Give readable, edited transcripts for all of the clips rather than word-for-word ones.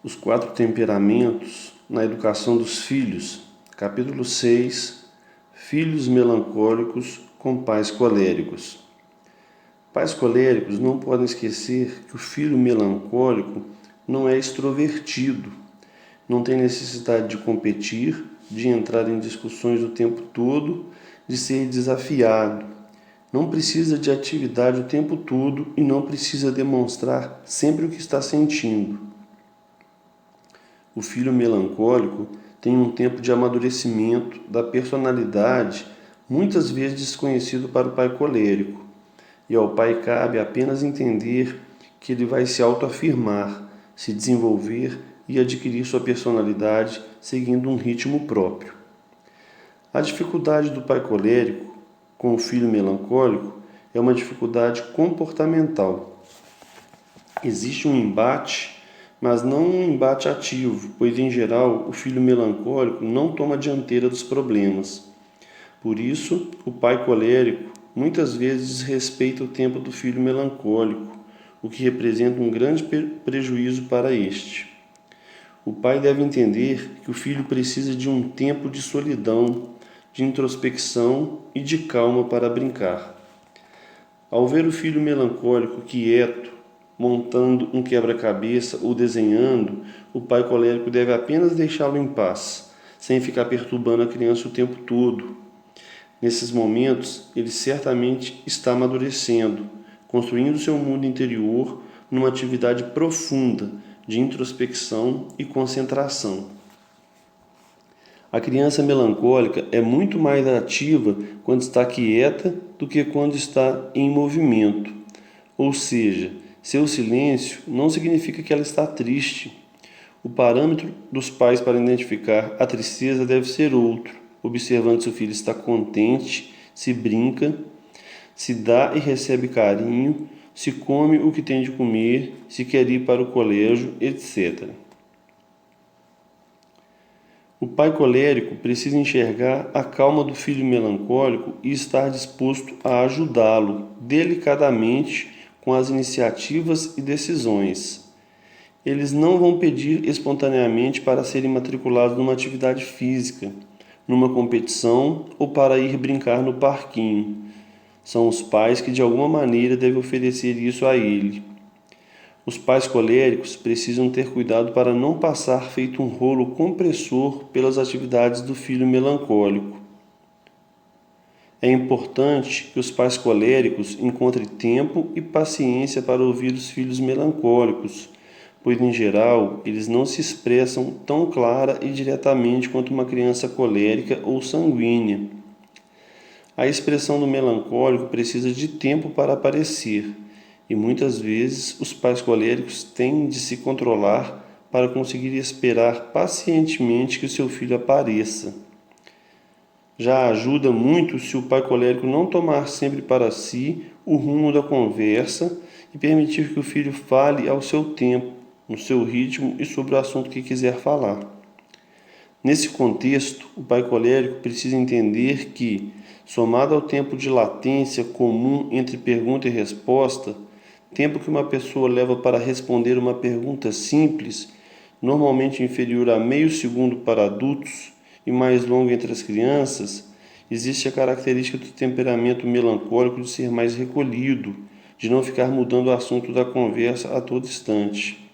Os 4 temperamentos na educação dos filhos. Capítulo 6. Filhos melancólicos com pais coléricos. Pais coléricos não podem esquecer que o filho melancólico não é extrovertido, não tem necessidade de competir, de entrar em discussões o tempo todo, de ser desafiado. Não precisa de atividade o tempo todo e não precisa demonstrar sempre o que está sentindo. O filho melancólico tem um tempo de amadurecimento da personalidade, muitas vezes desconhecido para o pai colérico, e ao pai cabe apenas entender que ele vai se autoafirmar, se desenvolver e adquirir sua personalidade seguindo um ritmo próprio. A dificuldade do pai colérico com o filho melancólico é uma dificuldade comportamental. Existe um embate, mas não um embate ativo, pois em geral o filho melancólico não toma a dianteira dos problemas. Por isso, o pai colérico muitas vezes desrespeita o tempo do filho melancólico, o que representa um grande prejuízo para este. O pai deve entender que o filho precisa de um tempo de solidão, de introspecção e de calma para brincar. Ao ver o filho melancólico quieto, montando um quebra-cabeça ou desenhando, o pai colérico deve apenas deixá-lo em paz, sem ficar perturbando a criança o tempo todo. Nesses momentos, ele certamente está amadurecendo, construindo seu mundo interior numa atividade profunda de introspecção e concentração. A criança melancólica é muito mais ativa quando está quieta do que quando está em movimento. Ou seja, seu silêncio não significa que ela está triste. O parâmetro dos pais para identificar a tristeza deve ser outro, observando se o filho está contente, se brinca, se dá e recebe carinho, se come o que tem de comer, se quer ir para o colégio, etc. O pai colérico precisa enxergar a calma do filho melancólico e estar disposto a ajudá-lo delicadamente com as iniciativas e decisões. Eles não vão pedir espontaneamente para serem matriculados numa atividade física, numa competição ou para ir brincar no parquinho. São os pais que de alguma maneira devem oferecer isso a ele. Os pais coléricos precisam ter cuidado para não passar feito um rolo compressor pelas atividades do filho melancólico. É importante que os pais coléricos encontrem tempo e paciência para ouvir os filhos melancólicos, pois em geral eles não se expressam tão clara e diretamente quanto uma criança colérica ou sanguínea. A expressão do melancólico precisa de tempo para aparecer, e muitas vezes os pais coléricos têm de se controlar para conseguir esperar pacientemente que o seu filho apareça. Já ajuda muito se o pai colérico não tomar sempre para si o rumo da conversa e permitir que o filho fale ao seu tempo, no seu ritmo e sobre o assunto que quiser falar. Nesse contexto, o pai colérico precisa entender que, somado ao tempo de latência comum entre pergunta e resposta, tempo que uma pessoa leva para responder uma pergunta simples, normalmente inferior a meio segundo para adultos e mais longo entre as crianças, existe a característica do temperamento melancólico de ser mais recolhido, de não ficar mudando o assunto da conversa a todo instante.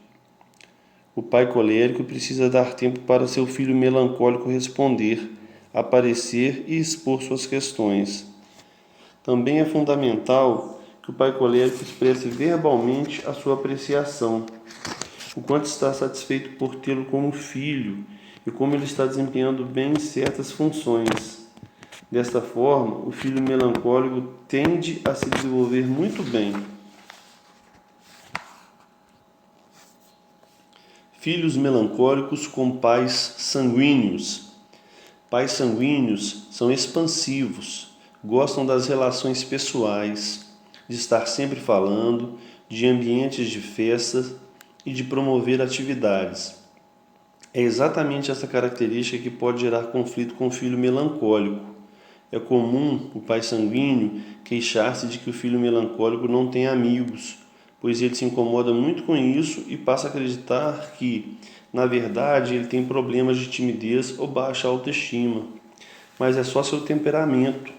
O pai colérico precisa dar tempo para seu filho melancólico responder, aparecer e expor suas questões. Também é fundamental que o pai colérico expresse verbalmente a sua apreciação, o quanto está satisfeito por tê-lo como filho e como ele está desempenhando bem certas funções. Desta forma, o filho melancólico tende a se desenvolver muito bem. Filhos melancólicos com pais sanguíneos. Pais sanguíneos são expansivos, gostam das relações pessoais, de estar sempre falando, de ambientes de festas e de promover atividades. É exatamente essa característica que pode gerar conflito com o filho melancólico. É comum o pai sanguíneo queixar-se de que o filho melancólico não tem amigos, pois ele se incomoda muito com isso e passa a acreditar que, na verdade, ele tem problemas de timidez ou baixa autoestima, mas é só seu temperamento,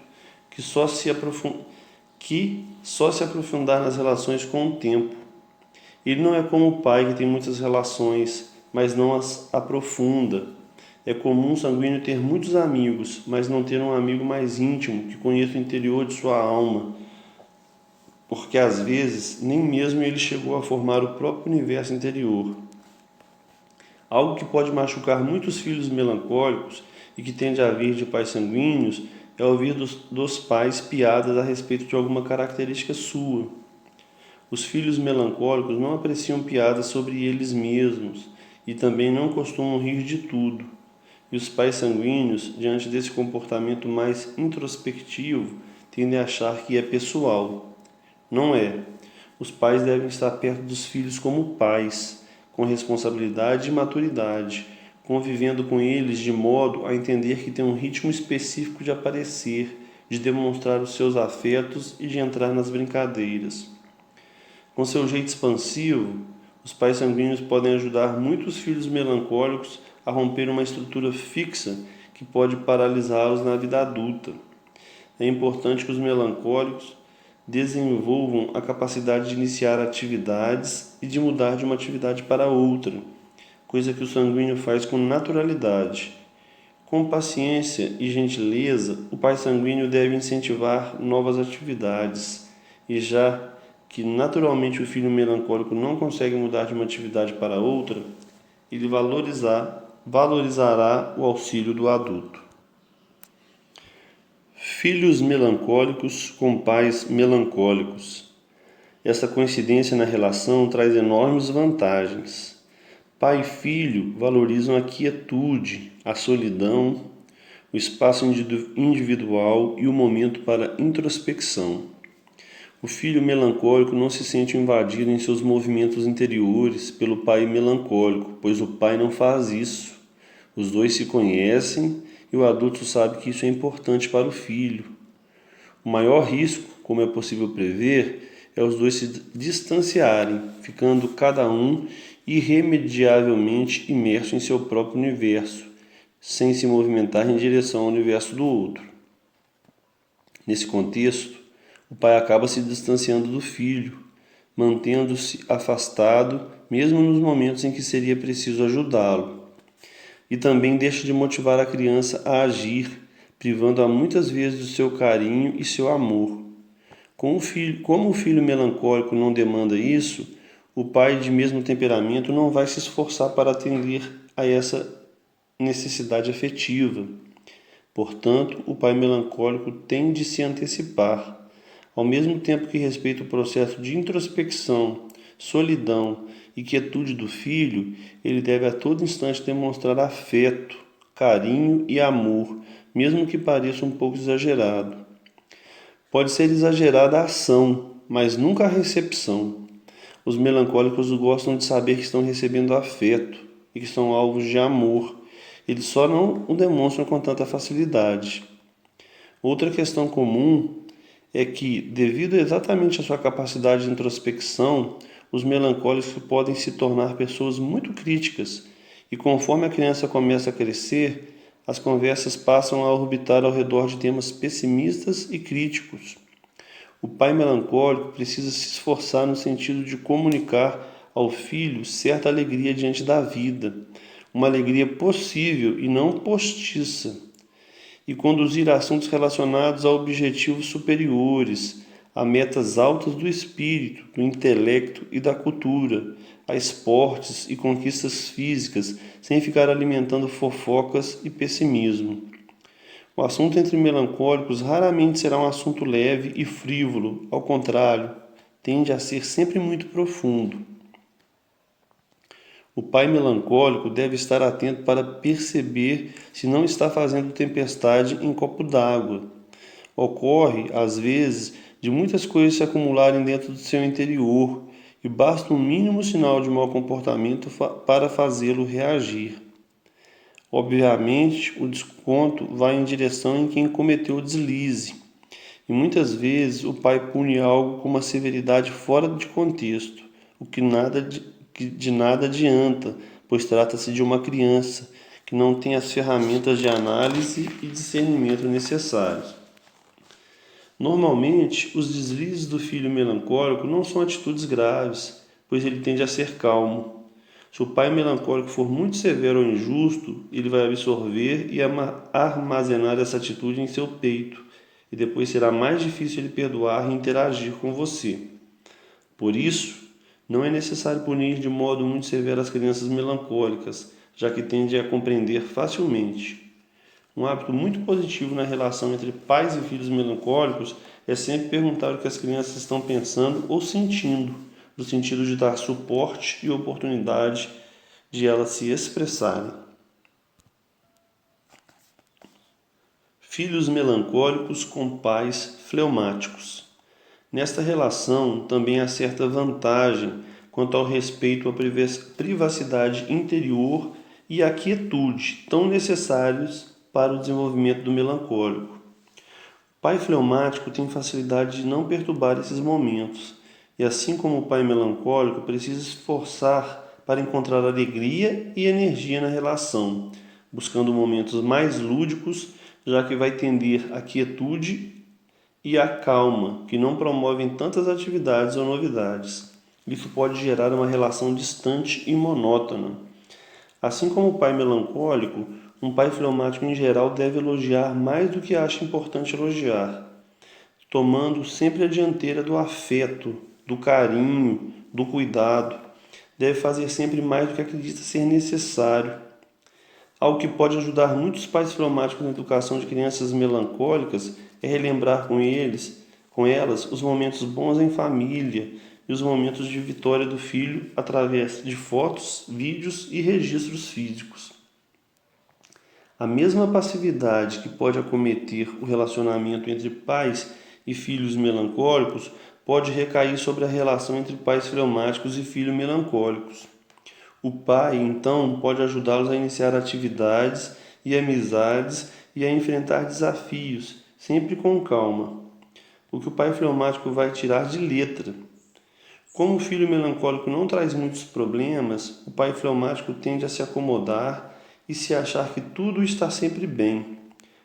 que só se aprofundar nas relações com o tempo. Ele não é como o pai que tem muitas relações, mas não as aprofunda. É comum um sanguíneo ter muitos amigos, mas não ter um amigo mais íntimo que conheça o interior de sua alma, porque às vezes nem mesmo ele chegou a formar o próprio universo interior. Algo que pode machucar muitos filhos melancólicos e que tende a vir de pais sanguíneos é ouvir dos pais piadas a respeito de alguma característica sua. Os filhos melancólicos não apreciam piadas sobre eles mesmos e também não costumam rir de tudo. E os pais sanguíneos, diante desse comportamento mais introspectivo, tendem a achar que é pessoal. Não é. Os pais devem estar perto dos filhos como pais, com responsabilidade e maturidade, convivendo com eles de modo a entender que tem um ritmo específico de aparecer, de demonstrar os seus afetos e de entrar nas brincadeiras. Com seu jeito expansivo, os pais sanguíneos podem ajudar muitos filhos melancólicos a romper uma estrutura fixa que pode paralisá-los na vida adulta. É importante que os melancólicos desenvolvam a capacidade de iniciar atividades e de mudar de uma atividade para outra, coisa que o sanguíneo faz com naturalidade. Com paciência e gentileza, o pai sanguíneo deve incentivar novas atividades, e já que naturalmente o filho melancólico não consegue mudar de uma atividade para outra, ele valorizará o auxílio do adulto. Filhos melancólicos com pais melancólicos. Essa coincidência na relação traz enormes vantagens. Pai e filho valorizam a quietude, a solidão, o espaço individual e o momento para introspecção. O filho melancólico não se sente invadido em seus movimentos interiores pelo pai melancólico, pois o pai não faz isso. Os dois se conhecem e o adulto sabe que isso é importante para o filho. O maior risco, como é possível prever, é os dois se distanciarem, ficando cada um irremediavelmente imerso em seu próprio universo, sem se movimentar em direção ao universo do outro. Nesse contexto, o pai acaba se distanciando do filho, mantendo-se afastado mesmo nos momentos em que seria preciso ajudá-lo. E também deixa de motivar a criança a agir, privando-a muitas vezes do seu carinho e seu amor. Como o filho melancólico não demanda isso, o pai de mesmo temperamento não vai se esforçar para atender a essa necessidade afetiva. Portanto, o pai melancólico tem de se antecipar. Ao mesmo tempo que respeita o processo de introspecção, solidão e quietude do filho, ele deve a todo instante demonstrar afeto, carinho e amor, mesmo que pareça um pouco exagerado. Pode ser exagerada a ação, mas nunca a recepção. Os melancólicos gostam de saber que estão recebendo afeto e que são alvos de amor. Eles só não o demonstram com tanta facilidade. Outra questão comum é que, devido exatamente à sua capacidade de introspecção, os melancólicos podem se tornar pessoas muito críticas, e conforme a criança começa a crescer, as conversas passam a orbitar ao redor de temas pessimistas e críticos. O pai melancólico precisa se esforçar no sentido de comunicar ao filho certa alegria diante da vida, uma alegria possível e não postiça, e conduzir assuntos relacionados a objetivos superiores, a metas altas do espírito, do intelecto e da cultura, a esportes e conquistas físicas, sem ficar alimentando fofocas e pessimismo. O assunto entre melancólicos raramente será um assunto leve e frívolo, ao contrário, tende a ser sempre muito profundo. O pai melancólico deve estar atento para perceber se não está fazendo tempestade em copo d'água. Ocorre, às vezes, de muitas coisas se acumularem dentro do seu interior e basta um mínimo sinal de mau comportamento para fazê-lo reagir. Obviamente, o desconto vai em direção em quem cometeu o deslize. E muitas vezes o pai pune algo com uma severidade fora de contexto, o que de nada adianta, pois trata-se de uma criança que não tem as ferramentas de análise e discernimento necessários. Normalmente, os deslizes do filho melancólico não são atitudes graves, pois ele tende a ser calmo. Se o pai melancólico for muito severo ou injusto, ele vai absorver e armazenar essa atitude em seu peito, e depois será mais difícil ele perdoar e interagir com você. Por isso, não é necessário punir de modo muito severo as crianças melancólicas, já que tendem a compreender facilmente. Um hábito muito positivo na relação entre pais e filhos melancólicos é sempre perguntar o que as crianças estão pensando ou sentindo, no sentido de dar suporte e oportunidade de elas se expressarem. Filhos melancólicos com pais fleumáticos. Nesta relação também há certa vantagem quanto ao respeito à privacidade interior e à quietude, tão necessários para o desenvolvimento do melancólico. O pai fleumático tem facilidade de não perturbar esses momentos, e assim como o pai melancólico precisa se esforçar para encontrar alegria e energia na relação, buscando momentos mais lúdicos, já que vai tender à quietude e a calma, que não promovem tantas atividades ou novidades. Isso pode gerar uma relação distante e monótona. Assim como o pai melancólico, um pai fleumático em geral deve elogiar mais do que acha importante elogiar, tomando sempre a dianteira do afeto, do carinho, do cuidado. Deve fazer sempre mais do que acredita ser necessário. Algo que pode ajudar muitos pais fleumáticos na educação de crianças melancólicas é relembrar com elas, os momentos bons em família e os momentos de vitória do filho através de fotos, vídeos e registros físicos. A mesma passividade que pode acometer o relacionamento entre pais e filhos melancólicos pode recair sobre a relação entre pais fleumáticos e filhos melancólicos. O pai, então, pode ajudá-los a iniciar atividades e amizades e a enfrentar desafios, sempre com calma, o que o pai fleumático vai tirar de letra. Como o filho melancólico não traz muitos problemas, o pai fleumático tende a se acomodar e se achar que tudo está sempre bem,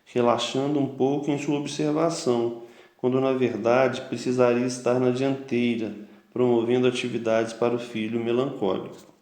relaxando um pouco em sua observação, quando na verdade precisaria estar na dianteira, promovendo atividades para o filho melancólico.